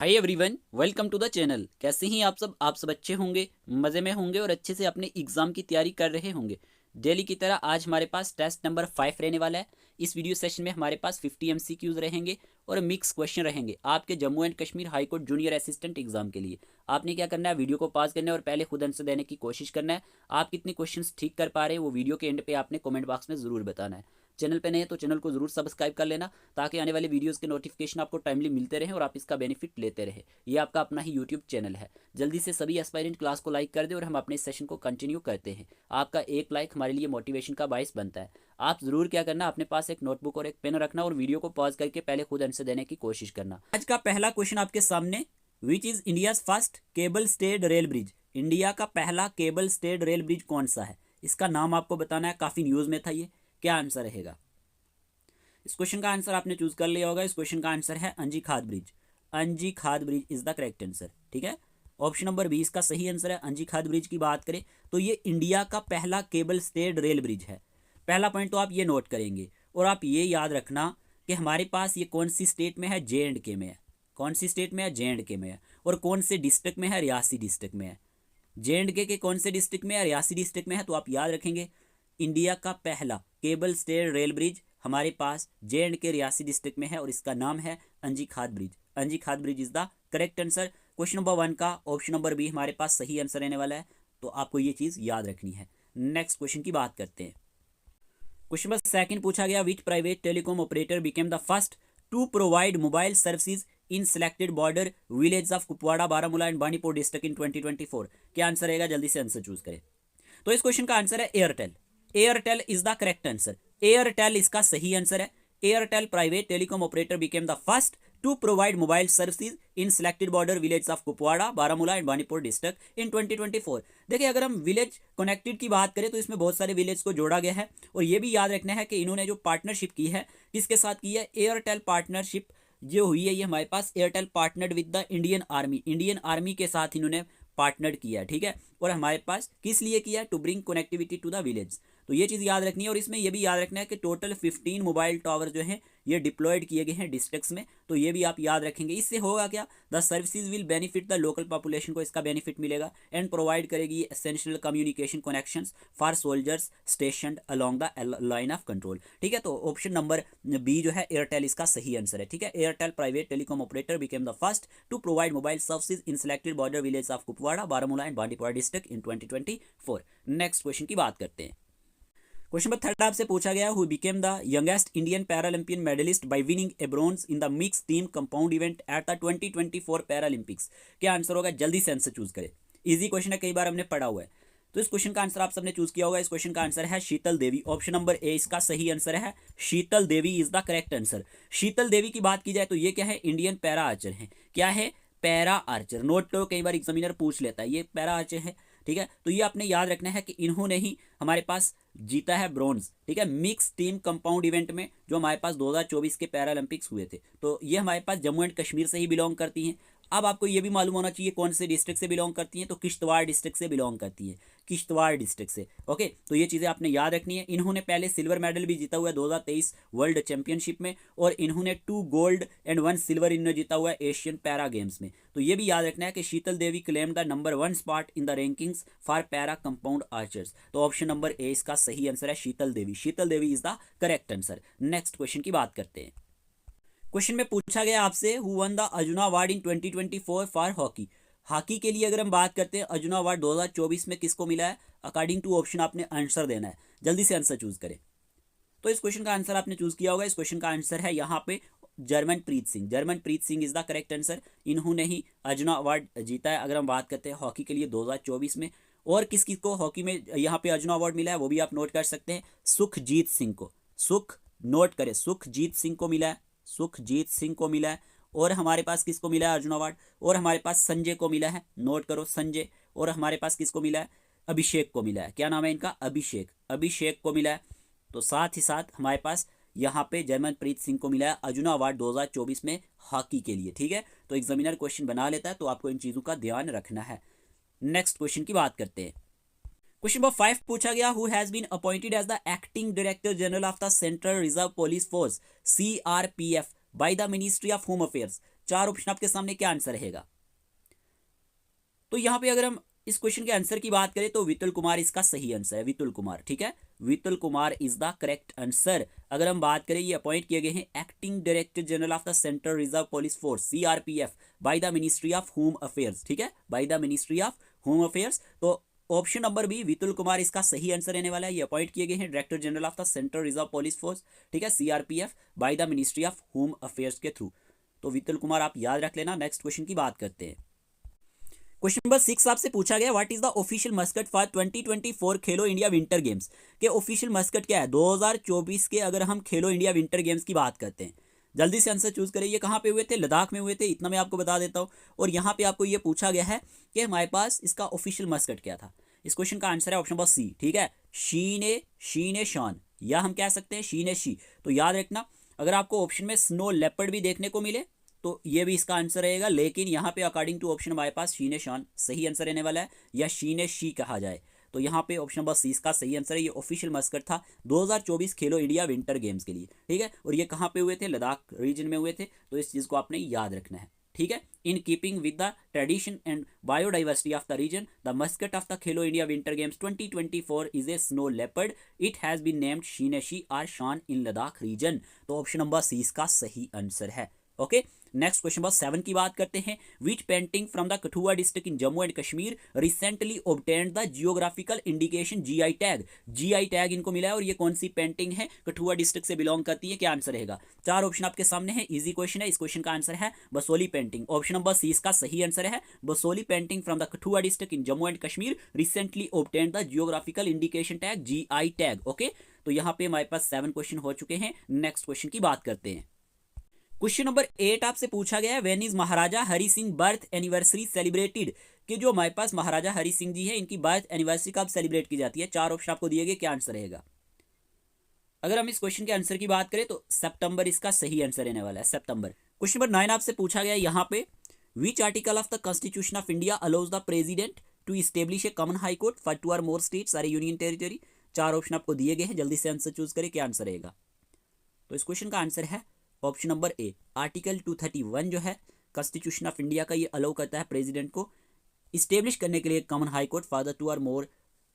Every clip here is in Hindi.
Hi everyone, welcome to the channel. कैसे हैं आप सब अच्छे होंगे, मज़े में होंगे और अच्छे से अपने एग्ज़ाम की तैयारी कर रहे होंगे। डेली की तरह आज हमारे पास टेस्ट नंबर 5 रहने वाला है। इस वीडियो सेशन में हमारे पास 50 MCQs रहेंगे और मिक्स क्वेश्चन रहेंगे आपके Jammu and Kashmir high court junior assistant exam के लिए। आपने क्या करना है, वीडियो को पॉज करना है और पहले खुद आंसर देने की कोशिश करना है। आप कितने क्वेश्चंस ठीक कर पा रहे हैं वो वीडियो के एंड पे आपने कमेंट बॉक्स में ज़रूर बताना है। चैनल पे नए हैं तो चैनल को ज़रूर सब्सक्राइब कर लेना ताकि आने वाले वीडियोस के नोटिफिकेशन आपको टाइमली मिलते रहें और आप इसका बेनिफिट लेते रहें। ये आपका अपना ही यूट्यूब चैनल है। जल्दी से सभी एस्पायरेंट क्लास को लाइक कर दे और हम अपने सेशन को कंटिन्यू करते हैं। आपका एक लाइक हमारे लिए मोटिवेशन का बायस बनता है। आप ज़रूर क्या करना, अपने पास एक नोटबुक और एक पेन रखना और वीडियो को पॉज करके पहले खुद आंसर देने की कोशिश करना। आज का पहला क्वेश्चन आपके सामने, which is India's first cable stayed rail bridge. India का पहला केबल स्टेड रेल ब्रिज कौन सा है, इसका नाम आपको बताना है। काफ़ी न्यूज़ में था ये। क्या आंसर रहेगा? इस क्वेश्चन का आंसर आपने चूज कर लिया होगा। इस क्वेश्चन का आंसर है अंजी खाद ब्रिज। अंजी खाद bridge is the correct answer. ठीक है, ऑप्शन नंबर 20 का सही आंसर है। अंजी खाद ब्रिज की बात करें तो ये इंडिया का पहला केबल स्टेड रेल ब्रिज है। पहला पॉइंट तो आप ये नोट करेंगे और आप ये याद रखना कि हमारे पास ये कौन सी स्टेट में है, J&K में है। कौन सी स्टेट में है? J&K में है। और कौन से डिस्ट्रिक्ट में है? रियासी डिस्ट्रिक्ट में है। J&K के कौन से डिस्ट्रिक्ट में है? रियासी डिस्ट्रिक्ट में है। तो आप याद रखेंगे इंडिया का पहला केबल स्टेड रेल ब्रिज हमारे पास J&K रियासी डिस्ट्रिक्ट में है और इसका नाम है अंजी खाद ब्रिज। अंजी खाद bridge is the correct answer. Question number 1 का ऑप्शन नंबर बी हमारे पास सही आंसर रहने वाला है, तो आपको ये चीज याद रखनी है। नेक्स्ट क्वेश्चन की बात करते हैं। क्वेश्चन नंबर 2 पूछा गया, which private telecom operator became the first to provide mobile services in selected border village of Kupwara, Baramulla and Banipur district in 2024। क्या आंसर रहेगा? जल्दी से आंसर चूज करें। तो इस क्वेश्चन का आंसर है Airtel. Airtel is the correct answer. Airtel इसका सही आंसर है। Airtel private telecom operator became the first to provide mobile services in selected border village of Kupwara, Baramulla and Banipur district in 2024। देखिए, अगर हम विलेज कनेक्टेड की बात करें तो इसमें बहुत सारे विलेज को जोड़ा गया है और ये भी याद रखना है कि इन्होंने जो पार्टनरशिप की है किसके साथ की है? एयरटेल पार्टनरशिप जो हुई है ये हमारे पास Airtel partnered with the Indian army. Indian army के साथ इन्होंने पार्टनर्ड किया है। ठीक है, और हमारे पास किस लिए किया? To bring connectivity to the village. तो ये चीज़ याद रखनी है और इसमें यह भी याद रखना है कि टोटल 15 मोबाइल टावर जो हैं ये डिप्लॉयड किए गए हैं डिस्ट्रिक्ट्स में। तो ये भी आप याद रखेंगे। इससे होगा क्या? The services will benefit the local population को इसका बेनिफिट मिलेगा एंड प्रोवाइड करेगी essential communication connections for soldiers station along the line of control. ठीक है, तो ऑप्शन नंबर बी जो है एयरटेल इसका सही आंसर है। ठीक है, Airtel private telecom operator became the first to provide mobile services in selected border village of Kupwara, Baramulla and Bandipora district in 2024। Next question की बात करते हैं। क्वेश्चन नंबर 3 आपसे पूछा गया, who became the youngest Indian Paralympian medallist by winning a bronze in the mix team compound event at the 2024 Paralympics. क्या आंसर होगा? जल्दी से आंसर चूज करें। इजी क्वेश्चन है, कई बार हमने पढ़ा हुआ है। तो इस क्वेश्चन का आंसर आप सबने चूज किया होगा। इस क्वेश्चन का आंसर है शीतल देवी। ऑप्शन नंबर ए इसका सही आंसर है। Sheetal Devi is the correct answer. शीतल देवी की बात की जाए तो ये क्या है? इंडियन पैरा आर्चर है। क्या है? Para Archer. नोट करो, कई बार एग्जामिनर पूछ लेता है, ये पैरा आर्चर है। ठीक है, तो ये आपने याद रखना है कि इन्होंने ही हमारे पास जीता है ब्रॉन्ज। ठीक है, मिक्स टीम कंपाउंड इवेंट में जो हमारे पास 2024 के पैरालंपिक्स हुए थे। तो ये हमारे पास जम्मू एंड कश्मीर से ही बिलोंग करती हैं। अब आपको ये भी मालूम होना चाहिए कौन से डिस्ट्रिक्ट से बिलोंग करती हैं। तो किश्तवाड़ डिस्ट्रिक्ट से बिलोंग करती है। किश्तवाड़ डिस्ट्रिक्ट से। ओके, तो ये चीज़ें आपने याद रखनी है। इन्होंने पहले सिल्वर मेडल भी जीता हुआ है 2023 वर्ल्ड चैंपियनशिप में और इन्होंने 2 गोल्ड एंड 1 सिल्वर इन्होंने जीता हुआ है एशियन पैरा गेम्स में। तो ये भी याद रखना है कि Sheetal Devi claim the number 1 spot in the rankings for para compound archers. तो ऑप्शन नंबर ए इसका सही आंसर है, Sheetal Devi. Sheetal Devi is the correct answer. Next question की बात करते हैं। क्वेश्चन में पूछा गया आपसे, who won the Arjuna award in 2024 for hockey. Hockey के लिए अगर हम बात करते हैं, अर्जुना अवार्ड 2024 में किसको मिला है? अकॉर्डिंग टू ऑप्शन आपने आंसर देना है। जल्दी से आंसर चूज करें। तो इस क्वेश्चन का आंसर आपने चूज किया होगा। इस क्वेश्चन का आंसर है यहाँ पे Jarmanpreet Singh. Jarmanpreet Singh is the correct answer. इन्होंने ही अर्जुना अवार्ड जीता है। अगर हम बात करते हैं हॉकी के लिए 2024 में, और किस किस को हॉकी में यहाँ पे अर्जुना अवार्ड मिला है वो भी आप नोट कर सकते हैं। सुखजीत सिंह को, सुख नोट करें, सुखजीत सिंह को मिला है। सुखजीत सिंह को मिला है। और हमारे पास किसको मिला है अर्जुन अवार्ड? और हमारे पास संजय को मिला है। नोट करो, संजय। और हमारे पास किसको मिला है? अभिषेक को मिला है। क्या नाम है इनका? अभिषेक। अभिषेक को मिला है। तो साथ ही साथ हमारे पास यहाँ पे जर्मनप्रीत सिंह को मिला है अर्जुना अवार्ड 2024 में हॉकी के लिए। ठीक है, तो एग्जामिनर क्वेश्चन बना लेता है, तो आपको इन चीज़ों का ध्यान रखना है। नेक्स्ट क्वेश्चन की बात करते हैं। क्वेश्चन नंबर 5 पूछा गया, who has been appointed as the acting director general of the central reserve police force CRPF by the ministry of home affairs. चार ऑप्शन आपके सामने, क्या आंसर रहेगा? तो यहाँ पे अगर हम इस क्वेश्चन के आंसर की बात करें तो वितुल कुमार इसका सही आंसर है, वितुल कुमार, ठीक है, Vitul Kumar is the correct answer. अगर हम बात करें, ये अपॉइंट किए गए हैं acting director general of the central reserve police force CRPF by the ministry of home affairs, ठीक है, by the ministry of home affairs. तो option number B Vitul Kumar इसका सही आंसर रहने वाला है। ये अपॉइंट किए गए हैं director general of the central reserve police force, ठीक है, CRPF by the ministry of home affairs के थ्रू। तो वितुल कुमार आप याद रख लेना। नेक्स्ट क्वेश्चन की बात करते हैं। क्वेश्चन नंबर 6 आपसे पूछा गया, what is the official Muscat for 2024 Khelo India winter games के ऑफिशियल मस्कट क्या है 2024 के? अगर हम खेलो इंडिया विंटर गेम्स की बात करते हैं, जल्दी से आंसर चूज करें। ये कहाँ पे हुए थे? लद्दाख में हुए थे, इतना मैं आपको बता देता हूँ। और यहाँ पे आपको ये पूछा गया है कि हमारे पास इसका ऑफिशियल मस्कट क्या था। इस क्वेश्चन का आंसर है ऑप्शन नंबर सी, ठीक है, शी ने शान, या हम कह सकते हैं शी ने शी। तो याद रखना, अगर आपको ऑप्शन में स्नो लेपर्ड भी देखने को मिले तो ये भी इसका आंसर रहेगा, लेकिन यहाँ पे अकॉर्डिंग टू ऑप्शन हमारे पास शी ने शान सही आंसर रहने वाला है, या शी ने शी कहा जाए। तो यहाँ पे ऑप्शन नंबर सी इसका सही आंसर है। ये ऑफिशियल मस्कट था 2024 खेलो इंडिया विंटर गेम्स के लिए, ठीक है। और ये कहाँ पे हुए थे? लद्दाख रीजन में हुए थे। तो इस चीज़ को आपने याद रखना है, ठीक है। In keeping with the tradition and biodiversity of the region, the mascot of the Khelo India winter games 2024 is a snow leopard. It has been named शीनेशी or Shaan in Ladakh region. तो ऑप्शन नंबर सी इसका सही आंसर है। ओके, नेक्स्ट क्वेश्चन नंबर 7 की बात करते हैं। Which painting from the Kathua district in Jammu and Kashmir recently obtained the geographical indication GI tag? GI tag इनको मिला है, और ये कौन सी पेंटिंग है, कठुआ डिस्ट्रिक्ट से बिलोंग करती है, क्या आंसर रहेगा? चार ऑप्शन आपके सामने है, इजी क्वेश्चन है। इस क्वेश्चन का आंसर है Basohli painting. Option number C इसका सही आंसर है, Basohli painting from the Kathua district in Jammu and Kashmir recently obtained the geographical indication tag GI tag. Okay, तो यहाँ पे हमारे पास 7 क्वेश्चन हो चुके हैं। नेक्स्ट क्वेश्चन की बात करते हैं। क्वेश्चन नंबर 8 आपसे पूछा गया है, when is Maharaja Hari Singh birth anniversary celebrated? कि जो हमारे पास महाराजा हरि सिंह जी है, इनकी बर्थ एनिवर्सरी कब सेलिब्रेट की जाती है? चार ऑप्शन आपको दिए गए, क्या आंसर रहेगा? अगर हम इस क्वेश्चन के आंसर की बात करें तो सितंबर इसका सही आंसर रहने वाला है, सितंबर। क्वेश्चन नंबर 9 आपसे पूछा गया है यहाँ पे, which article of the constitution of India allows the president to establish a common high court for 2 और मोर स्टेट्स और यूनियन टेरिटरी? चार ऑप्शन आपको दिए गए हैं, जल्दी से आंसर चूज करें, क्या आंसर रहेगा? तो इस क्वेश्चन का आंसर है ऑप्शन नंबर ए, आर्टिकल 231 जो है कॉन्स्टिट्यूशन ऑफ इंडिया का, ये अलाउ करता है प्रेसिडेंट को इस्टेब्लिश करने के लिए common high court for the 2 और मोर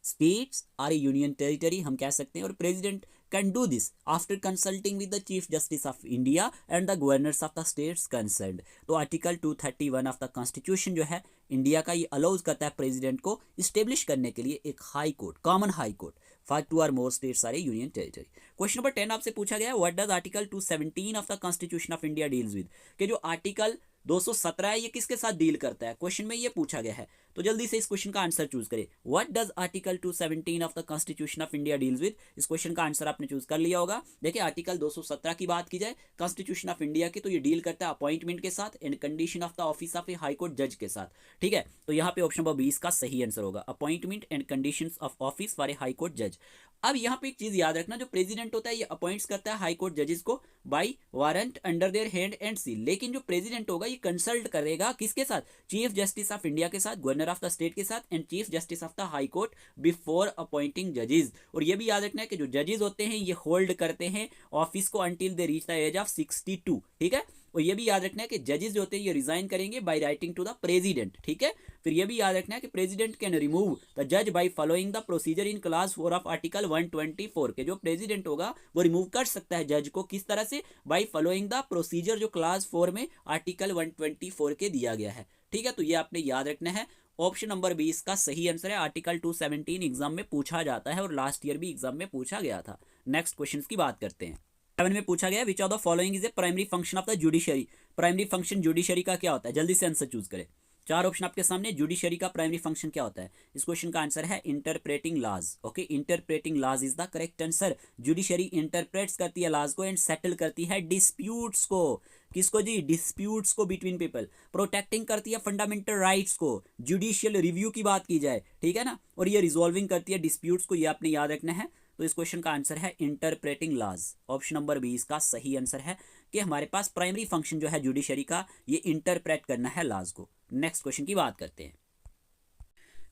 स्टेट्स और यूनियन टेरिटरी हम कह सकते हैं। और president can do this after consulting with the chief justice of India and the governors of the states concerned. तो आर्टिकल 231 ऑफ द कॉन्स्टिट्यूशन जो है इंडिया का, ये अलाउज करता है प्रेसिडेंट को इस्टेब्लिश करने के लिए एक high court, common high court for 2 और मोर स्टेट्स और यूनियन टेरिटरी। क्वेश्चन नंबर 10 आपसे पूछा गया है, what does article 217 of the constitution of India deals with? कि जो आर्टिकल 217 है ये किसके साथ डील करता है? क्वेश्चन में ये पूछा गया है, तो जल्दी से इस क्वेश्चन का आंसर चूज करें। What does article 217 of the constitution of India deals with? इस क्वेश्चन का आंसर आपने चूज कर लिया होगा। देखिए, आर्टिकल 217 की बात की जाए कॉन्स्टिट्यूशन ऑफ इंडिया की, तो ये डील करता है अपॉइंटमेंट के साथ and condition of the office of A high court जज के साथ, ठीक है। तो यहाँ पे ऑप्शन नंबर 20 का सही आंसर होगा, appointment and condition of office for a high court जज। अब यहाँ पे एक चीज याद रखना, जो प्रेसिडेंट होता है ये अपॉइंट्स करता है हाई कोर्ट जजेस को by warrant under their hand and seal, लेकिन जो प्रेसिडेंट होगा ये कंसल्ट करेगा किसके साथ? चीफ जस्टिस ऑफ इंडिया के साथ, गवर्नर ऑफ द स्टेट के साथ and chief justice of the high court before appointing जजेस। और ये भी याद रखना है कि जो जजेस होते हैं ये होल्ड करते हैं ऑफिस को until they reach the age of 62, ठीक है। और ये भी याद रखना है कि जजेस जो होते हैं ये रिजाइन करेंगे by writing to the president, ठीक है। फिर ये भी याद रखना है कि प्रेसिडेंट कैन रिमूव द जज by following the procedure in clause 4 of article 124 के जो प्रेसिडेंट होगा वो रिमूव कर सकता है जज को, किस तरह से? बाय फॉलोइंग द प्रोसीजर जो क्लास 4 में आर्टिकल 124 के दिया गया है, ठीक है। तो ये आपने याद रखना है। ऑप्शन नंबर 20 का सही आंसर है। आर्टिकल 217 एग्जाम में पूछा जाता है और लास्ट ईयर भी एग्जाम में पूछा गया था। नेक्स्ट क्वेश्चन की बात करते हैं। 7 में पूछा गया, which of the following is A primary function of the judiciary? Primary function judiciary का क्या होता है? जल्दी से आंसर चूज करें। चार ऑप्शन आपके सामने, जुडिशरी का प्राइमरी फंक्शन क्या होता है? इस क्वेश्चन का आंसर है interpreting laws. Okay, interpreting laws is the correct answer. Judiciary interprets करती है लॉज को एंड सेटल करती है डिस्प्यूट्स को। किसको जी? डिस्प्यूट्स को बिटवीन पीपल। प्रोटेक्टिंग करती है फंडामेंटल राइट्स को। जुडिशियल रिव्यू की बात की जाए, ठीक है ना, और ये रिजॉल्विंग करती है डिस्प्यूट्स को, ये आपने याद रखना है। तो इस क्वेश्चन का आंसर है इंटरप्रेटिंग लॉज। ऑप्शन नंबर 20 का सही आंसर है कि हमारे पास प्राइमरी फंक्शन जो है जुडिशरी का ये इंटरप्रेट करना है लॉज को। नेक्स्ट क्वेश्चन की बात करते हैं।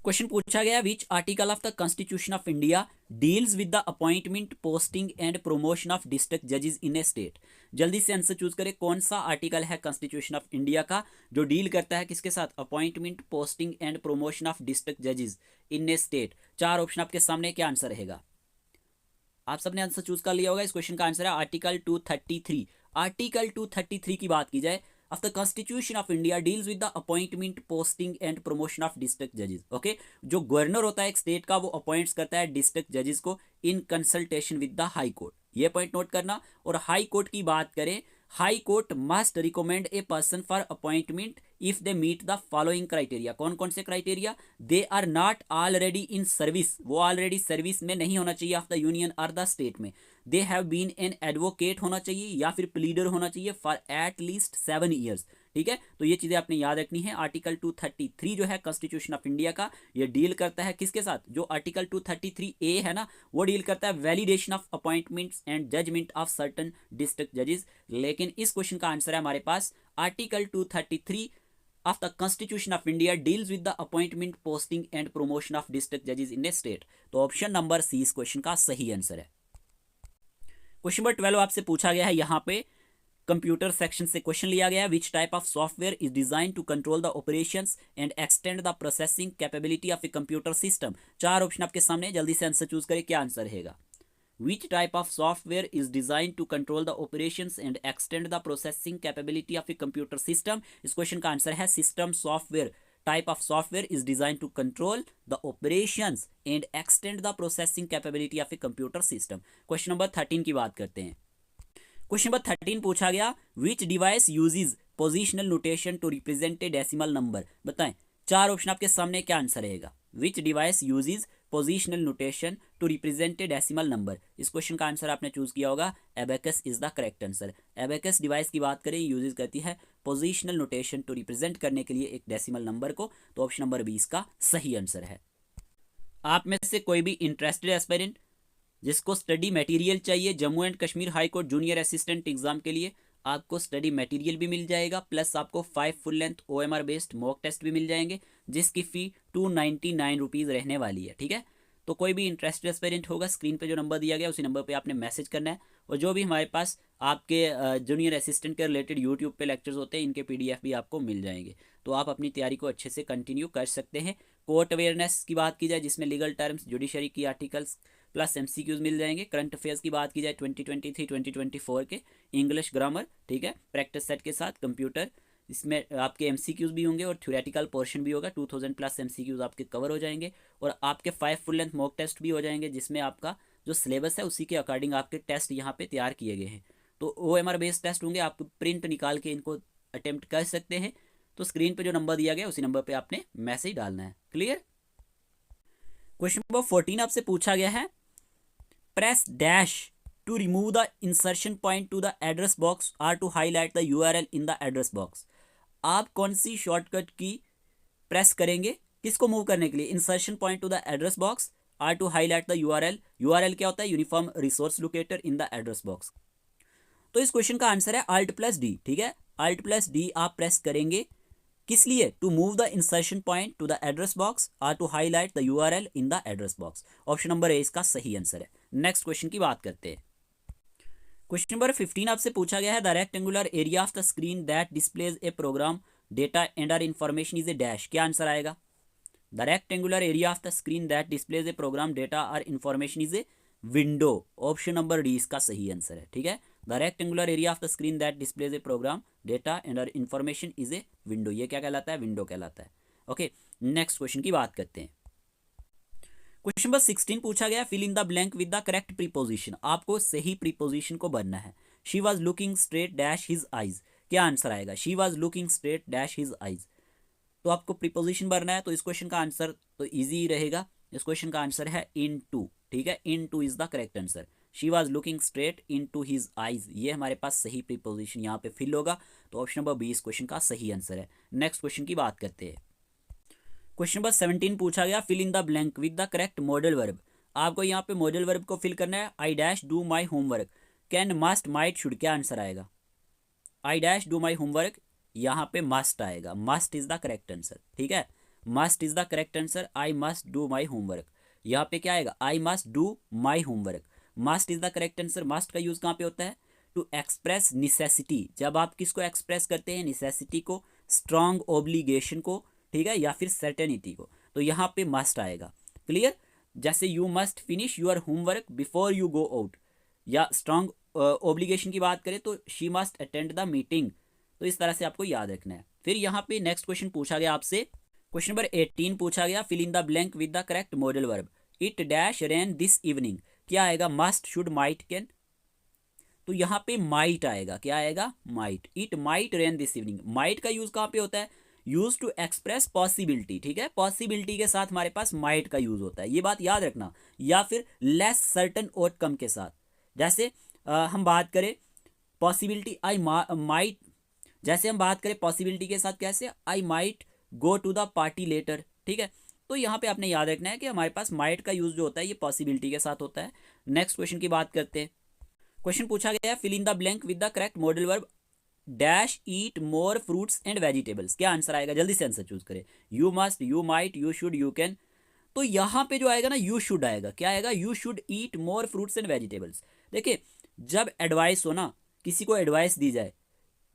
क्वेश्चन पूछा गया विच article of the constitution of India deals with the appointment posting and promotion of district जजेस इन ए स्टेट। जल्दी से आंसर चूज करें, कौन सा आर्टिकल है कॉन्स्टिट्यूशन ऑफ इंडिया का जो डील करता है किसके साथ, appointment posting and promotion of district जजेस इन ए स्टेट। चार ऑप्शन आपके सामने, क्या आंसर रहेगा? आप सबने आंसर चूज कर लिया होगा। इस क्वेश्चन का आंसर है आर्टिकल 233। आर्टिकल 233 की बात की जाए of the Constitution of India deals with the appointment, posting and promotion of district judges. Okay, जो गवर्नर होता है एक स्टेट का वो अपॉइंट्स करता है डिस्ट्रिक्ट जजेस को in consultation with the high court. ये पॉइंट नोट करना। और हाई कोर्ट की बात करें, high court must recommend a person for appointment if they meet the following criteria. कौन कौन से criteria? They are not already in service, वो ऑलरेडी सर्विस में नहीं होना चाहिए ऑफ द यूनियन और द स्टेट में। They have been an advocate होना चाहिए या फिर प्लीडर होना चाहिए फॉर एट लीस्ट 7 ईयर्स। ठीक है, तो ये चीजें आपने याद रखनी है। आर्टिकल 233 जो है कॉन्स्टिट्यूशन ऑफ इंडिया का, ये डील करता है किसके साथ? जो आर्टिकल 233A है ना, वो डील करता है validation of appointments and judgement of certain district जजेस। लेकिन इस क्वेश्चन का आंसर है हमारे पास article 233 of the Constitution of India deals with the appointment, posting and promotion of district judges in a state। तो ऑप्शन नंबर सी इस क्वेश्चन का सही आंसर है। क्वेश्चन नंबर 12 आपसे पूछा गया है, यहाँ पे कंप्यूटर सेक्शन से क्वेश्चन लिया गया है। Which type of software is design to control the operations and extend the processing capability of a computer system. चार ऑप्शन आपके सामने, जल्दी से आंसर चूज करें, क्या आंसर रहेगा? Which type of software is designed to control the operations and extend the processing capability of a computer system? इस क्वेश्चन का आंसर है system software. Type of software is design to control the operations and extend the processing capability of a computer system. Question number 13 की बात करते हैं। क्वेश्चन नंबर 13 पूछा गया which device uses positional notation to represent a decimal number. बताएं, चार ऑप्शन आपके सामने, क्या आंसर रहेगा? Which device uses positional notation to represent a decimal number. इस क्वेश्चन का आंसर आपने चूज किया होगा abacus is the correct answer. Abacus device की बात करें, यूज करती है पोजिशनल नोटेशन टू रिप्रेजेंट करने के लिए एक डेसिमल नंबर को। तो ऑप्शन नंबर 20 का सही आंसर है। आप में से कोई भी इंटरेस्टेड एस्पिरेंट जिसको स्टडी मटेरियल चाहिए Jammu and Kashmir high court junior assistant exam के लिए, आपको स्टडी मटेरियल भी मिल जाएगा, प्लस आपको 5 full length OMR based mock test भी मिल जाएंगे, जिसकी फ़ी 299 रुपीज़ रहने वाली है। ठीक है, तो कोई भी इंटरेस्टेड एस्पिरेंट होगा, स्क्रीन पे जो नंबर दिया गया उसी नंबर पे आपने मैसेज करना है। और जो भी हमारे पास आपके जूनियर असिस्टेंट के रिलेटेड यूट्यूब पे लेक्चर्स होते हैं, इनके PDF भी आपको मिल जाएंगे। तो आप अपनी तैयारी को अच्छे से कंटिन्यू कर सकते हैं। कोर्ट अवेयरनेस की बात की जाए, जिसमें लीगल टर्म्स, जुडिशरी की आर्टिकल्स प्लस MCQs मिल जाएंगे। करंट अफेयर्स की बात की जाए 2023-2024 के इंग्लिश ग्रामर, ठीक है, प्रैक्टिस सेट के साथ कंप्यूटर, इसमें आपके MCQs भी होंगे और थ्योरेटिकल पोर्शन भी होगा। 2000 प्लस MCQs आपके कवर हो जाएंगे और आपके 5 फुल लेंथ मॉक टेस्ट भी हो जाएंगे, जिसमें आपका जो सिलेबस है उसी के अकॉर्डिंग आपके टेस्ट यहाँ पे तैयार किए गए हैं। तो OMR बेस्ड टेस्ट होंगे, आप प्रिंट निकाल के इनको अटेम्प्ट कर सकते हैं। तो स्क्रीन पे जो नंबर दिया गया उसी नंबर पे आपने मैसेज डालना है। क्लियर? क्वेश्चन नंबर 14 आपसे पूछा गया है, press dash to remove the insertion point to the address box और to highlight the URL in the address box. आप कौन सी शॉर्टकट की प्रेस करेंगे किसको मूव करने के लिए? Insertion point to the address box और to highlight the URL। URL क्या होता है? Uniform resource locator in the address box. तो इस क्वेश्चन का आंसर है Alt+D। ठीक है, Alt+D आप प्रेस करेंगे किस लिए? To move the insertion point to the address box और to highlight the URL in the address box. Option number A इसका सही आंसर है। नेक्स्ट क्वेश्चन की बात करते हैं। क्वेश्चन नंबर 15 आपसे पूछा गया है, the rectangular area of the screen that displays a program data and or information is a dash. क्या आंसर आएगा? The rectangular area of the screen that displays a program data or information is a window. Option number D इसका सही आंसर है। ठीक है, the rectangular area of the screen that displays a program data and or information is a window. ये क्या कहलाता है? विंडो कहलाता है। ओके, नेक्स्ट क्वेश्चन की बात करते हैं। क्वेश्चन नंबर 16 पूछा गया, fill in the blank with the correct preposition. आपको सही प्रीपोजिशन को भरना है। She was looking straight dash his eyes. क्या आंसर आएगा? She was looking straight dash his eyes. तो आपको प्रीपोजिशन भरना है। तो इस क्वेश्चन का आंसर तो ईजी ही रहेगा। इस क्वेश्चन का आंसर है इनटू। ठीक है, into is the correct answer. She was looking straight into his eyes, ये हमारे पास सही प्रीपोजिशन यहाँ पे फिल होगा। तो ऑप्शन नंबर 20 क्वेश्चन का सही आंसर है। नेक्स्ट क्वेश्चन की बात करते हैं। क्वेश्चन नंबर 17 पूछा गया, fill in the blank with the correct modal verb. आपको यहाँ पे मॉडल वर्ब को फिल करना है। I dash do my homework, can, must, might, should. क्या आंसर आएगा? I dash do my homework, यहाँ पे मस्ट आएगा। Must is the correct answer. ठीक है, must is the correct answer, I must do my homework. यहाँ पे क्या आएगा, I must do my homework. Must is the correct answer. Must का यूज कहाँ पे होता है, टू एक्सप्रेस निसेसिटी। जब आप किसको एक्सप्रेस करते हैं, निसेसिटी को, स्ट्रॉन्ग ओब्लिगेशन को, ठीक है, या फिर सर्टेनिटी को, तो यहाँ पे मस्ट आएगा। क्लियर। जैसे you must finish your homework before you go out, या स्ट्रॉन्ग ओब्लिगेशन की बात करें तो she must attend the meeting. तो इस तरह से आपको याद रखना है। फिर यहाँ पे नेक्स्ट क्वेश्चन पूछा गया आपसे, क्वेश्चन नंबर 18 पूछा गया, fill in the blank with the correct modal verb. It dash rain this evening. क्या आएगा, मस्ट, शुड, माइट, कैन। तो यहाँ पे माइट आएगा। क्या आएगा, might. It might rain this evening. Might का यूज कहाँ पे होता है, यूज टू एक्सप्रेस पॉसिबिलिटी। ठीक है, पॉसिबिलिटी के साथ हमारे पास माइट का यूज होता है, ये बात याद रखना। या फिर लेस सर्टन आउटकम के साथ। जैसे हम बात करें पॉसिबिलिटी, आई माइट, जैसे हम बात करें पॉसिबिलिटी के साथ कैसे, I might go to the party later. ठीक है, तो यहाँ पे आपने याद रखना है कि हमारे पास माइट का यूज जो होता है ये पॉसिबिलिटी के साथ होता है। नेक्स्ट क्वेश्चन की बात करते हैं। क्वेश्चन पूछा गया है, fill in the blank with the correct modal verb dash eat more fruits and vegetables. क्या आंसर आएगा, जल्दी से आंसर चूज करें। You must, you might, you should, you can. तो यहाँ पे जो आएगा ना, यू शुड आएगा। क्या आएगा, you should eat more fruits and vegetables. देखिए, जब एडवाइस हो ना, किसी को एडवाइस दी जाए,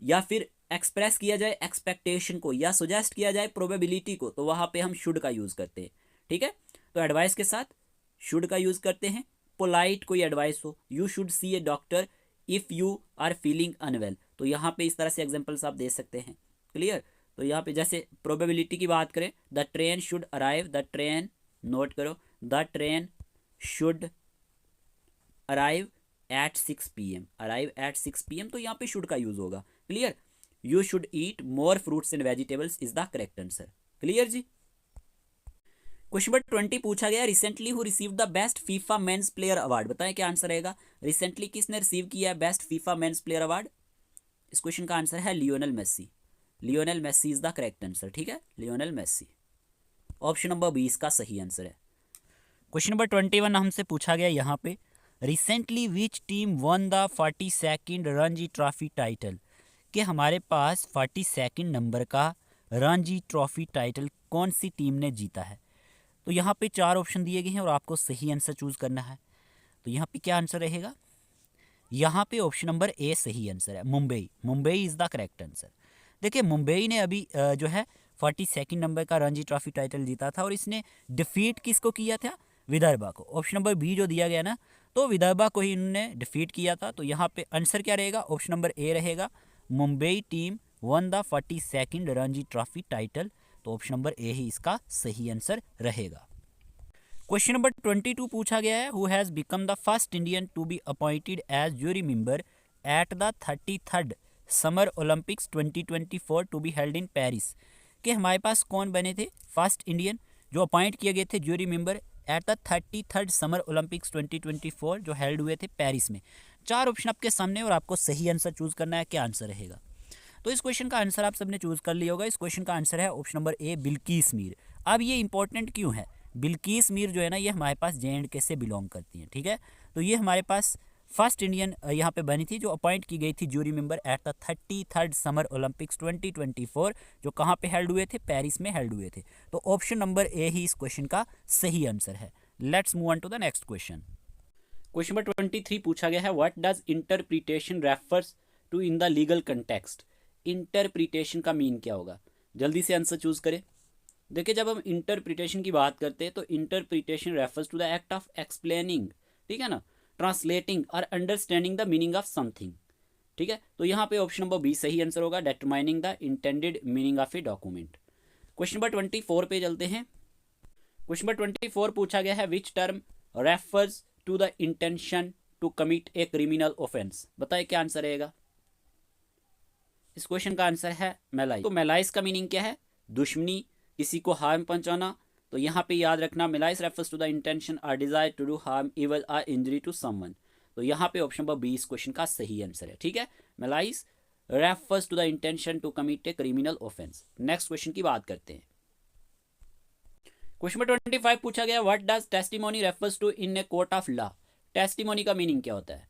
या फिर एक्सप्रेस किया जाए एक्सपेक्टेशन को, या सुजेस्ट किया जाए प्रोबेबिलिटी को, तो वहाँ पे हम शुड का यूज़ करते हैं। ठीक है, तो एडवाइस के साथ शुड का यूज़ करते हैं। पोलाइट कोई एडवाइस हो, you should see a doctor if you are feeling unwell, तो यहाँ पे इस तरह से एग्जांपल्स आप दे सकते हैं। क्लियर। तो यहाँ पे जैसे प्रोबेबिलिटी की बात करें, the train should arrive, the train, note करो, the train should arrive at 6 PM, arrive at 6 PM, तो यहाँ पे शुड का यूज होगा। Clear. You should eat more fruits and vegetables is the correct answer. Clear जी। क्वेश्चन नंबर 20 पूछा गया, recently who receive the best FIFA men's player award. बताएं क्या आंसर रहेगा, रिसेंटली किसने रिसीव किया है best FIFA men's player award. इस क्वेश्चन का आंसर है Lionel Messi. Lionel Messi is the correct answer. ठीक है, लियोनेल मेसी। ऑप्शन नंबर 20 का सही आंसर है। क्वेश्चन नंबर 21 हमसे पूछा गया यहाँ पे, recently which team one the 42nd Ranji trophy title. कि हमारे पास 42nd नंबर का रणजी ट्रॉफी टाइटल कौन सी टीम ने जीता है। तो यहाँ पे 4 ऑप्शन दिए गए हैं और आपको सही आंसर चूज करना है। तो यहाँ पे क्या आंसर रहेगा, यहाँ पे ऑप्शन नंबर ए सही आंसर है, Mumbai. Mumbai is the correct answer. देखिए, मुंबई ने अभी जो है 42nd नंबर का रणजी ट्रॉफी टाइटल जीता था, और इसने डिफीट किसको किया था, विदर्भा को। ऑप्शन नंबर बी जो दिया गया ना, तो विदर्भा को ही इन्होंने डिफीट किया था। तो यहाँ पे आंसर क्या रहेगा, ऑप्शन नंबर ए रहेगा, Mumbai team one the 42nd Ranji trophy title. तो ऑप्शन नंबर ए ही इसका सही आंसर रहेगा। क्वेश्चन नंबर 22 पूछा गया है, who has become the first Indian to be appointed as jury member at the 33rd summer Olympics 2024 to be held in Paris. कि हमारे पास कौन बने थे फर्स्ट इंडियन जो अपॉइंट किए गए थे jury member at the 33rd summer Olympics 2024 जो हेल्ड हुए थे पेरिस में। 4 ऑप्शन आपके सामने और आपको सही आंसर चूज करना है, क्या आंसर रहेगा। तो इस क्वेश्चन का आंसर आप सबने चूज कर लिया होगा। इस क्वेश्चन का आंसर है ऑप्शन नंबर ए, बिल्किस मीर। अब ये इंपॉर्टेंट क्यों है, बिल्किस मीर जो है ना, ये हमारे पास JNK से बिलोंग करती हैं। ठीक है, तो ये हमारे पास फर्स्ट इंडियन यहाँ पे बनी थी जो अपॉइंट की गई थी jury member at the 33rd summer Olympics 2024 जो कहाँ पे हेल्ड हुए थे, पेरिस में हेल्ड हुए थे। तो ऑप्शन नंबर ए ही इस क्वेश्चन का सही आंसर है। Let's move on to the next question. Question number 23 पूछा गया है, what does interpretation refers to in the legal context. Interpretation का मीन क्या होगा, जल्दी से आंसर चूज करें। देखिए, जब हम इंटरप्रिटेशन की बात करते हैं तो interpretation refers to the act of explaining, ठीक है ना, ट्रांसलेटिंग और understanding the meaning of something. ठीक है, तो यहाँ पे ऑप्शन नंबर बी सही आंसर होगा, determining the intended meaning of a document. Question number 24 पे चलते हैं। क्वेश्चन नंबर 24 पूछा गया है, which term refers to the intention to commit a criminal offence. बताए क्या आंसर रहेगा। इस क्वेश्चन का आंसर है मेलाइज। तो मेलाइज का मीनिंग क्या है, दुश्मनी, किसी को हार्म पहुंचाना। तो यहाँ पे याद रखना, malice refers to the intention और desire to do harm, evil और इंजरी टू समवन। तो यहाँ पे ऑप्शन नंबर बी इस क्वेश्चन का सही आंसर है। ठीक है, malice refers to the intention to commit a criminal offence. Next question की बात करते हैं। क्वेश्चन नंबर 25 पूछा गया, what does testimony refers to in a court of law. Testimony का मीनिंग क्या होता है,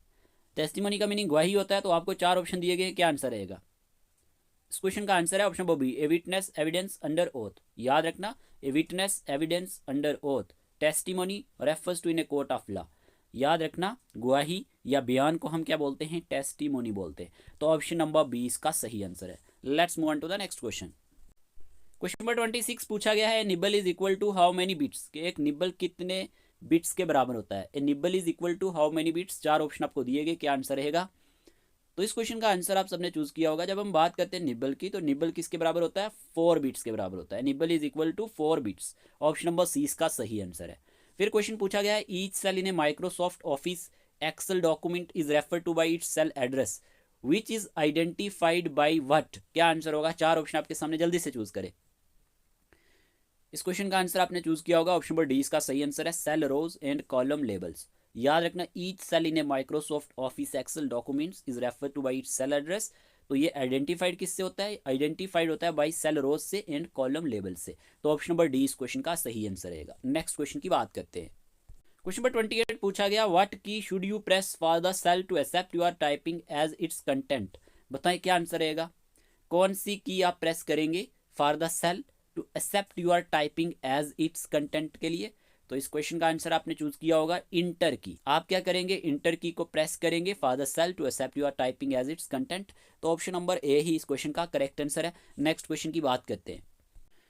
टेस्टिमोनी का मीनिंग गवाही होता है। तो आपको 4 ऑप्शन दिए गए, क्या आंसर रहेगा। इस क्वेश्चन का आंसर है option number B, a witness evidence under oath. याद रखना, a witness evidence under oath, testimony refers to in a court of law. याद रखना, गवाही या बयान को हम क्या बोलते हैं, टेस्टिमोनी बोलते हैं। तो ऑप्शन नंबर बी इसका सही आंसर है। Let's move on to the next question. Question number 26 पूछा गया है, nibble is equal to how many bits, कि एक निबल कितने बिट्स के बराबर होता है। A nibble is equal to how many bits, 4 option आपको दिए गए, क्या आंसर रहेगा। तो इस क्वेश्चन का आंसर आप सबने चूज किया होगा। जब हम बात करते हैं निबल की, तो निबल किसके बराबर होता है, 4 बिट्स के बराबर होता है। Nibble is equal to 4 bits, option number C इसका सही आंसर है। फिर क्वेश्चन पूछा गया है, each cell in a Microsoft Office Excel document is refer to by its cell address which is identified by what, क्या आंसर होगा। 4 ऑप्शन आपके सामने, जल्दी से चूज करें। इस क्वेश्चन का आंसर आपने चूज किया होगा, ऑप्शन नंबर डी इसका सही आंसर है, cell rows and column labels. याद रखना, each cell in a Microsoft Office Excel documents is refer to by its cell address. तो ये आइडेंटिफाइड किससे होता है, आइडेंटिफाइड होता है बाई सेल रोज से एंड कॉलम लेबल से। तो ऑप्शन नंबर डी इस क्वेश्चन का सही आंसर रहेगा। नेक्स्ट क्वेश्चन की बात करते हैं। क्वेश्चन नंबर 28 पूछा गया, what key should you press for the cell to accept your typing as its content. बताएं क्या आंसर रहेगा। कौन सी की आप प्रेस करेंगे for the cell to accept your typing as its content के लिए। तो इस क्वेश्चन का आंसर आपने चूज किया होगा, इंटर की। आप क्या करेंगे, इंटर की को प्रेस करेंगे for the cell to accept your typing as its content. तो ऑप्शन नंबर ए ही इस क्वेश्चन का करेक्ट आंसर है। नेक्स्ट क्वेश्चन की बात करते हैं।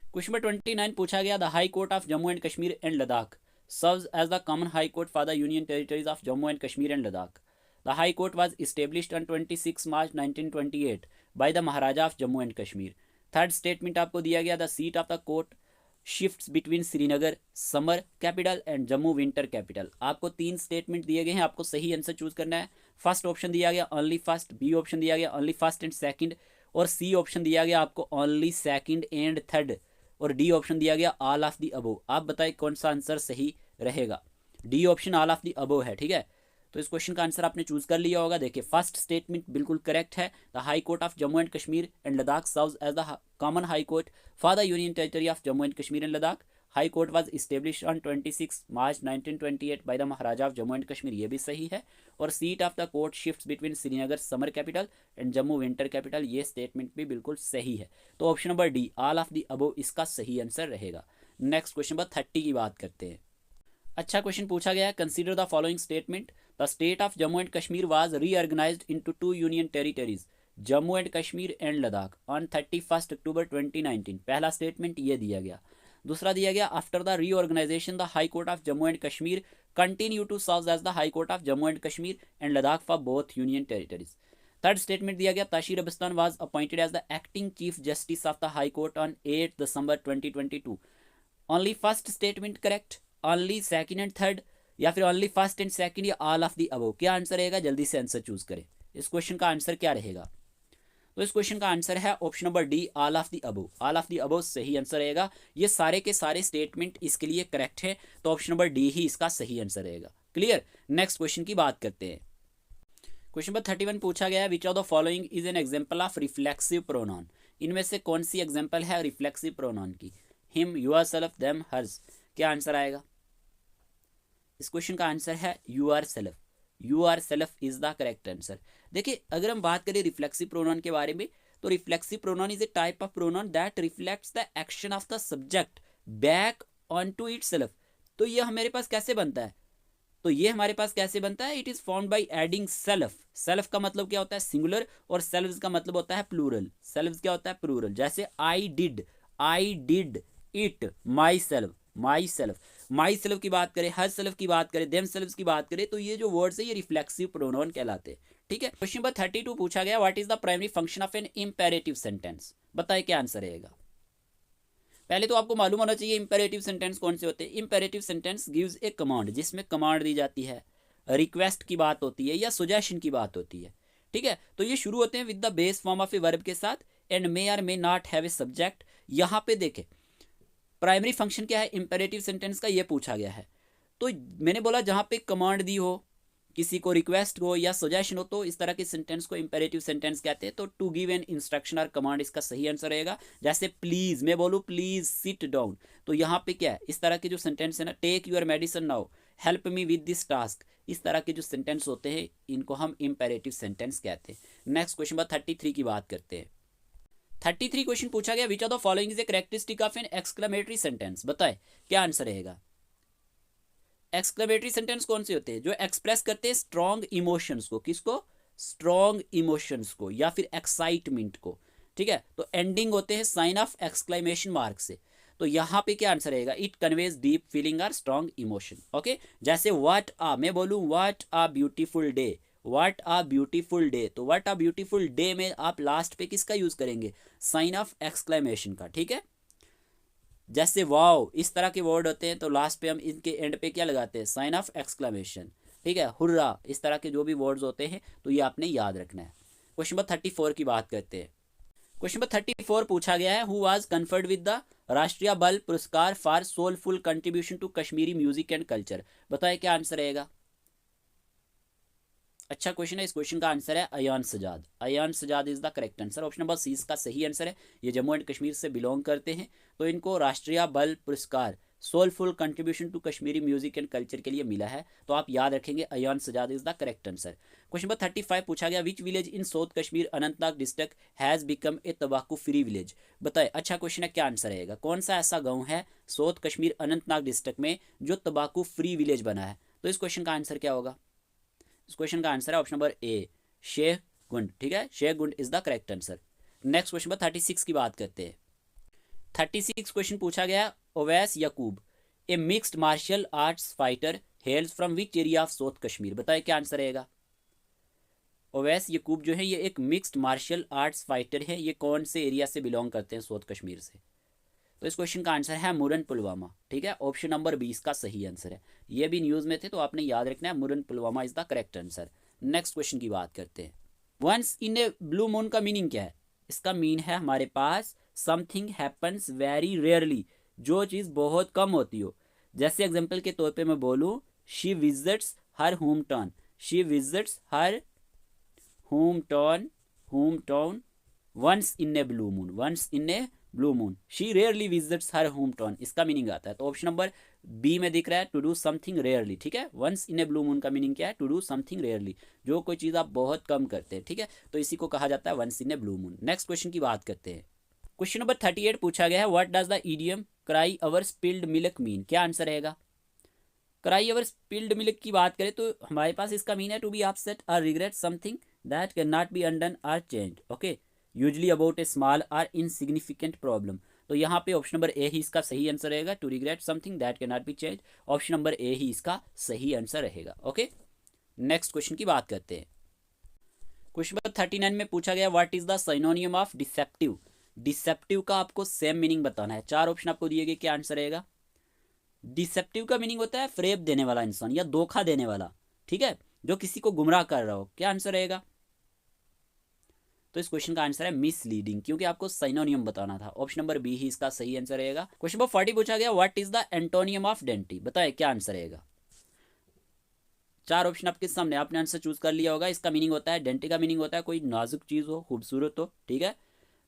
क्वेश्चन नंबर 29 पूछा गया, the high court of Jammu and Kashmir and Ladakh serves as the common high court for the union territories of Jammu and Kashmir and Ladakh. The high court was established on 26 March 1928 by the Maharaja of Jammu and Kashmir. Third statement आपको दिया गया, the seat of the court shifts between Srinagar summer capital and Jammu winter capital. आपको 3 स्टेटमेंट दिए गए हैं, आपको सही आंसर चूज करना है। फर्स्ट ऑप्शन दिया गया ओनली फर्स्ट, बी ऑप्शन दिया गया ओनली फर्स्ट एंड सेकंड, और सी ऑप्शन दिया गया आपको ओनली सेकंड एंड थर्ड, और डी ऑप्शन दिया गया ऑल ऑफ द अबोव। आप बताएं कौन सा आंसर सही रहेगा। D option all of the above है, ठीक है। तो इस क्वेश्चन का आंसर आपने चूज कर लिया होगा। देखिए, फर्स्ट स्टेटमेंट बिल्कुल करेक्ट है। The high court of Jammu and Kashmir and Ladakh serves as the common high court for the union territory of Jammu and Kashmir and Ladakh. High court was established on 26 March 1928 by the maharaja of Jammu and Kashmir, ये भी सही है। और seat of the court shifts between Srinagar summer capital and Jammu winter capital, ये स्टेटमेंट भी बिल्कुल सही है। तो option number D all of the above इसका सही आंसर रहेगा। नेक्स्ट क्वेश्चन नंबर 30 की बात करते हैं। अच्छा क्वेश्चन पूछा गया है, consider the following statement. The state of Jammu and Kashmir was reorganised into 2 union territories Jammu and Kashmir and Ladakh on 31 October 2019। पहला स्टेटमेंट ये दिया गया। दूसरा दिया गया, after the reorganisation the high court of Jammu and Kashmir continue to serve as the high court of Jammu and Kashmir and Ladakh for both union territories. Third statement दिया गया, ताशीर अबिस्तान was appointed as the acting chief justice of the high court on 8 December 2022। Only first statement correct, only second and third, या फिर ओनली फर्स्ट एंड सेकंड, या ऑल ऑफ द अबव, क्या आंसर रहेगा। जल्दी से आंसर चूज करें। इस क्वेश्चन का आंसर क्या रहेगा। तो इस क्वेश्चन का आंसर है option number D all of the above. All of the above सही आंसर रहेगा। ये सारे के सारे स्टेटमेंट इसके लिए करेक्ट है, तो ऑप्शन नंबर डी ही इसका सही आंसर रहेगा। क्लियर। नेक्स्ट क्वेश्चन की बात करते हैं। क्वेश्चन नंबर 31 पूछा गया है, which of the following is an example of reflexive pronoun. इनमें से कौन सी एग्जांपल है रिफ्लेक्सिव प्रोनाउन की। हिम, योरसेल्फ, देम, हर्स, क्या आंसर आएगा। इस क्वेश्चन का आंसर है yourself. Yourself is the correct answer. देखिए, अगर हम बात करें रिफ्लेक्सिव प्रोनाउन के बारे में, तो reflexive pronoun is a type of pronoun that reflects the action of the subject back on to itself. तो ये हमारे पास कैसे बनता है, it is formed by adding self. Self का मतलब क्या होता है, सिंगुलर, और सेल्व्स का मतलब होता है प्लूरल। सेल्व्स क्या होता है, प्लूरल। जैसे I did it, my self की बात करें, हर सेल्फ की बात करें, देम सेल्फ की बात करें, तो ये जो वर्ड्स है ये रिफ्लेक्सिव प्रोनाउन कहलाते हैं। ठीक है। क्वेश्चन नंबर 32 पूछा गया, what is the primary function of an imperative sentence. बताइए क्या आंसर रहेगा। पहले तो आपको मालूम होना चाहिए इंपेरेटिव सेंटेंस कौन से होते हैं। इंपेरेटिव सेंटेंस गिव्स ए कमांड, जिसमें कमांड दी जाती है, रिक्वेस्ट की बात होती है या सजेशन की बात होती है। ठीक है। तो ये शुरू होते हैं with the base form of a verb के साथ एंड मे और may not have a subject. यहाँ पे देखें प्राइमरी फंक्शन क्या है इंपेरेटिव सेंटेंस का, ये पूछा गया है। तो मैंने बोला जहाँ पे कमांड दी हो, किसी को रिक्वेस्ट हो या सजेशन हो, तो इस तरह के सेंटेंस को इंपेरेटिव सेंटेंस कहते हैं। तो टू गिव एन इंस्ट्रक्शन और कमांड इसका सही आंसर रहेगा। जैसे प्लीज, मैं बोलूँ प्लीज सिट डाउन, तो यहाँ पे क्या है, इस तरह के जो सेंटेंस है ना, take your medicine now, help me with this task, इस तरह के जो सेंटेंस होते हैं इनको हम इंपेरेटिव सेंटेंस कहते हैं। नेक्स्ट क्वेश्चन नंबर 33 की बात करते हैं। 33 क्वेश्चन पूछा गया, which of the following is a characteristic of an exclamatory sentence, बताए क्या आंसर रहेगा। एक्सक्लेमेटरी सेंटेंस कौन से होते हैं, जो एक्सप्रेस करते हैं स्ट्रॉन्ग इमोशंस को, किसको, स्ट्रॉन्ग इमोशंस को या फिर एक्साइटमेंट को, ठीक है। तो एंडिंग होते हैं साइन ऑफ एक्सक्लेमेशन मार्क से। तो यहाँ पे क्या आंसर रहेगा, इट कन्वेज डीप फीलिंग और स्ट्रॉन्ग इमोशन। ओके, जैसे व्हाट आ, मैं बोलूँ what a beautiful day, what a beautiful day, तो व्हाट आ ब्यूटीफुल डे में आप लास्ट पे किसका यूज करेंगे, साइन ऑफ एक्सक्लेमेशन का, ठीक है। जैसे वाओ, इस तरह के वर्ड होते हैं तो लास्ट पे हम इनके एंड पे क्या लगाते हैं, साइन ऑफ एक्सक्लेमेशन, ठीक है। हुर्रा, इस तरह के जो भी वर्ड्स होते हैं तो ये आपने याद रखना है। क्वेश्चन नंबर 34 की बात करते हैं। क्वेश्चन नंबर 34 पूछा गया है, who was conferred with the राष्ट्रीय बाल पुरस्कार for soulful contribution to Kashmiri music and culture, बताए क्या आंसर रहेगा। अच्छा क्वेश्चन है, इस क्वेश्चन का आंसर है Ayaan Sajad. Ayaan Sajad is the correct answer, option number C इसका सही आंसर है। ये जम्मू एंड कश्मीर से बिलोंग करते हैं, तो इनको राष्ट्रीय बाल पुरस्कार soulful contribution to Kashmiri music and culture के लिए मिला है, तो आप याद रखेंगे Ayaan Sajad is the correct answer. Question number 35 पूछा गया, which village in south Kashmir Anantnag district has become a तंबाकू फ्री विलेज, बताए अच्छा क्वेश्चन है, क्या आंसर रहेगा। कौन सा ऐसा गाँव है साउथ कश्मीर अनंतनाग डिस्ट्रिक्ट में जो तंबाकू फ्री विलेज बना है, तो इस क्वेश्चन का आंसर क्या होगा। इस क्वेश्चन का आंसर है option number A, Sheikh Gund, ठीक है, Sheikh Gund is the correct answer. Next question number 36 की बात करते हैं। 36 क्वेश्चन पूछा गया, Owais Yaqoob a mixed martial arts fighter hails from which area of south Kashmir, बताए क्या आंसर रहेगा। ओवैस याकूब जो है ये एक मिक्स्ड मार्शल आर्ट्स फाइटर है, ये कौन से एरिया से बिलोंग करते हैं साउथ कश्मीर से, तो इस क्वेश्चन का आंसर है मुरन पुलवामा, ठीक है। ऑप्शन नंबर 20 का सही आंसर है, ये भी न्यूज में थे तो आपने याद रखना है, Muran Pulwama is the correct answer. Next question की बात करते हैं। Once in a blue moon का मीनिंग क्या है, इसका मीन है हमारे पास समथिंग हैपन्स वेरी रेयरली, जो चीज़ बहुत कम होती हो। जैसे एग्जाम्पल के तौर पे मैं बोलूँ, she visits her home town, she visits her home town once in a blue moon, once in a blue moon, she rarely visits her home town, इसका मीनिंग आता है। तो ऑप्शन नंबर बी में दिख रहा है टू डू समथिंग रेयरली, ठीक है। Once in a blue moon का मीनिंग क्या है, टू डू समथिंग रेयरली, जो कोई चीज़ आप बहुत कम करते हैं, ठीक है, तो इसी को कहा जाता है once in a blue moon. Next question की बात करते हैं। क्वेश्चन नंबर 38 पूछा गया है, what does the idiom cry over spilled milk mean, क्या आंसर रहेगा। क्राई अवर स्पिल्ड मिल्क की बात करें तो हमारे पास इसका मीन है टू बी अपसेट और regret something that can not be undone और changed, okay, usually about a small और इनसिग्निफिकेंट प्रॉब्लम। तो यहाँ पे ऑप्शन नंबर ए ही इसका सही आंसर रहेगा, to regret something that can not be change, option number A ही इसका सही आंसर रहेगा, ओके। नेक्स्ट क्वेश्चन की बात करते हैं। क्वेश्चन नंबर 39 में पूछा गया, what is the सिनोनियम of deceptive, deceptive का आपको सेम मीनिंग बताना है। चार ऑप्शन आपको दिए गए, क्या आंसर रहेगा। डिसेप्टिव का मीनिंग होता है फ्रेब देने वाला इंसान या धोखा देने वाला, ठीक है, जो किसी को गुमराह कर रहा हो, क्या आंसर रहेगा। तो इस क्वेश्चन का आंसर है मिसलीडिंग, क्योंकि आपको सिनोनियम बताना था, ऑप्शन नंबर बी ही इसका सही आंसर रहेगा। क्वेश्चन नंबर 40 पूछा गया, what is the antonym of dainty, बताए क्या आंसर रहेगा। चार ऑप्शन आपके सामने, आपने आंसर चूज कर लिया होगा। इसका मीनिंग होता है, डेंटी का मीनिंग होता है कोई नाजुक चीज हो, खूबसूरत हो, ठीक है,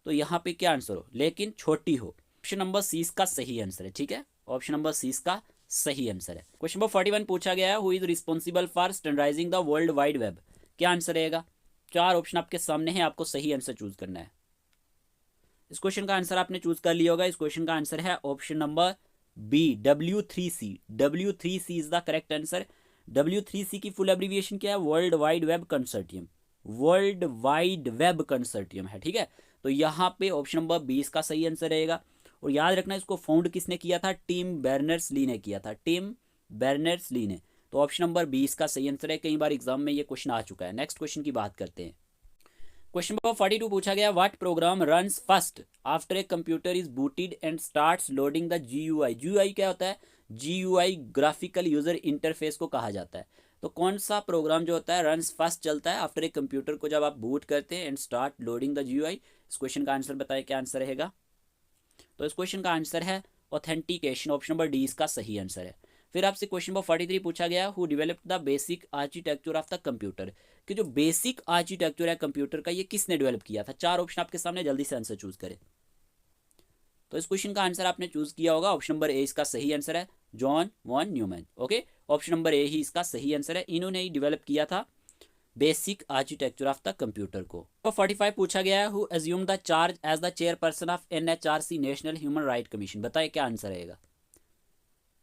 तो यहाँ पे क्या आंसर हो, लेकिन छोटी हो। ऑप्शन नंबर सी इसका सही आंसर है, ठीक है, ऑप्शन नंबर सी इसका सही आंसर है। क्वेश्चन नंबर 41 पूछा गया है, who is responsible for standardising the world wide web, क्या आंसर रहेगा। चार ऑप्शन आपके सामने हैं, आपको सही आंसर चूज करना है। इस क्वेश्चन का आंसर आपने चूज कर लिया होगा। इस क्वेश्चन का आंसर है option number B, W3C, W3C is the correct answer. W3C की फुल एब्रीविएशन क्या है, world wide web consortium, world wide web consortium है, ठीक है। तो यहाँ पे ऑप्शन नंबर 20 का सही आंसर रहेगा। और याद रखना, इसको फाउंड किसने किया था, टिम बर्नर्स-ली ने किया था, टिम बर्नर्स-ली ने। तो ऑप्शन नंबर 20 का सही आंसर है, कई बार एग्जाम में ये क्वेश्चन आ चुका है। नेक्स्ट क्वेश्चन की बात करते हैं। क्वेश्चन नंबर 42 पूछा गया, what program runs first after a computer is booted and starts loading the GUI, GUI क्या होता है, GUI ग्राफिकल यूजर इंटरफेस को कहा जाता है। तो कौन सा प्रोग्राम जो होता है रन्स फर्स्ट चलता है आफ्टर ए कंप्यूटर को जब आप बूट करते हैं and start loading the GUI, इस क्वेश्चन का आंसर बताए क्या आंसर रहेगा। तो इस क्वेश्चन का आंसर है ऑथेंटिकेशन, ऑप्शन नंबर डी इसका सही आंसर है। फिर आपसे क्वेश्चन नंबर 43 पूछा गया, who developed the basic architecture of the computer, कि जो बेसिक आर्किटेक्चर है कंप्यूटर का ये किसने डेवलप किया था। चार ऑप्शन आपके सामने, जल्दी से आंसर चूज करें। तो इस क्वेश्चन का आंसर आपने चूज किया होगा, ऑप्शन नंबर ए इसका सही आंसर है, John von Neumann, okay, option number A ही इसका सही आंसर है, इन्होंने ही डेवलप किया था basic architecture of the computer को। तो 45 पूछा गया है, who assume the charge as the chairperson of NHRC national human right commission. बताइए क्या आंसर रहेगा।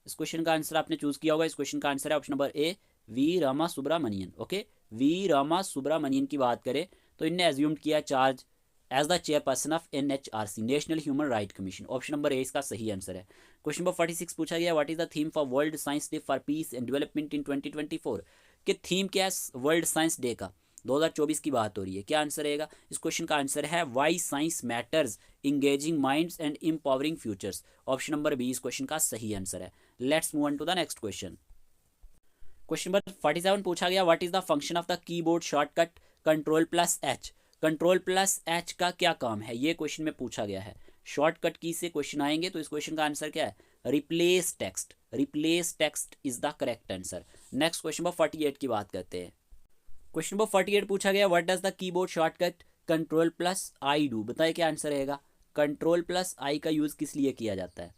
इस क्वेश्चन का आंसर आपने चूज किया होगा। इस क्वेश्चन का आंसर है option number A, V Rama Subramanian. Okay, V Rama Subramanian की बात करें तो इनने एज्यूम किया charge as the chairperson of NHRC national human right commission. Option number A इसका सही आंसर है। क्वेश्चन नंबर 46 पूछा गया, what is the theme for world science day for peace and development in 2024। कि थीम क्या है वर्ल्ड साइंस डे का, 2024 की बात हो रही है। क्या आंसर रहेगा। इस क्वेश्चन का आंसर है why science matters, engaging minds and empowering futures. Option number B इस क्वेश्चन का सही आंसर है। Let's move on to the next question. Question number 47 पूछा गया, what is the function of the keyboard shortcut Ctrl+H। Ctrl+H का क्या काम है, ये क्वेश्चन में पूछा गया है। शॉर्टकट की से क्वेश्चन आएंगे तो इस क्वेश्चन का आंसर क्या है, replace text. Replace text is the correct answer. Next question number 48 की बात करते हैं। क्वेश्चन नंबर 48 पूछा गया, what does the keyboard shortcut Ctrl+I do. बताइए क्या आंसर रहेगा। Ctrl+I का यूज किस लिए किया जाता है।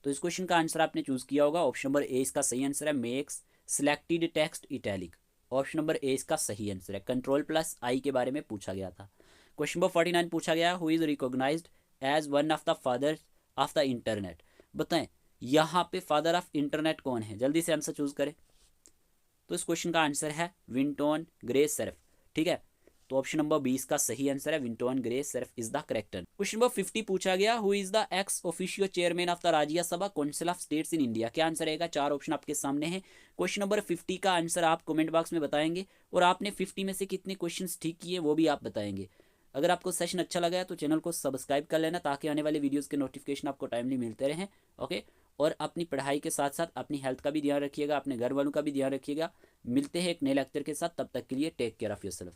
तो इस क्वेश्चन का आंसर आपने चूज किया होगा। ऑप्शन नंबर ए इसका सही आंसर है, makes selected text italic. Option number A इसका सही आंसर है। Ctrl+I के बारे में पूछा गया था। क्वेश्चन नंबर 49 पूछा गया, who is recognised as one of the father of the internet. बताएं यहाँ पे फादर ऑफ इंटरनेट कौन है, जल्दी से आंसर चूज करें। तो इस क्वेश्चन का आंसर है विंटोन ग्रे सर्फ। ठीक है, तो ऑप्शन नंबर 20 का सही आंसर है, विंटोन grey Surf is the correct answer. Question number 50 पूछा गया, who is the ex officio chairman of the Rajya Sabha council of states in India. क्या आंसर रहेगा। चार ऑप्शन आपके सामने हैं। क्वेश्चन नंबर 50 का आंसर आप कमेंट बॉक्स में बताएंगे और आपने 50 में से कितने क्वेश्चंस ठीक किए वो भी आप बताएंगे। अगर आपको सेशन अच्छा लगा है तो चैनल को सब्सक्राइब कर लेना ताकि आने वाले वीडियोस के नोटिफिकेशन आपको टाइमली मिलते रहें। ओके, और अपनी पढ़ाई के साथ साथ अपनी हेल्थ का भी ध्यान रखिएगा, अपने घर वालों का भी ध्यान रखिएगा। मिलते हैं एक नए लेक्चर के साथ, तब तक के लिए टेक केयर ऑफ योरसेल्फ।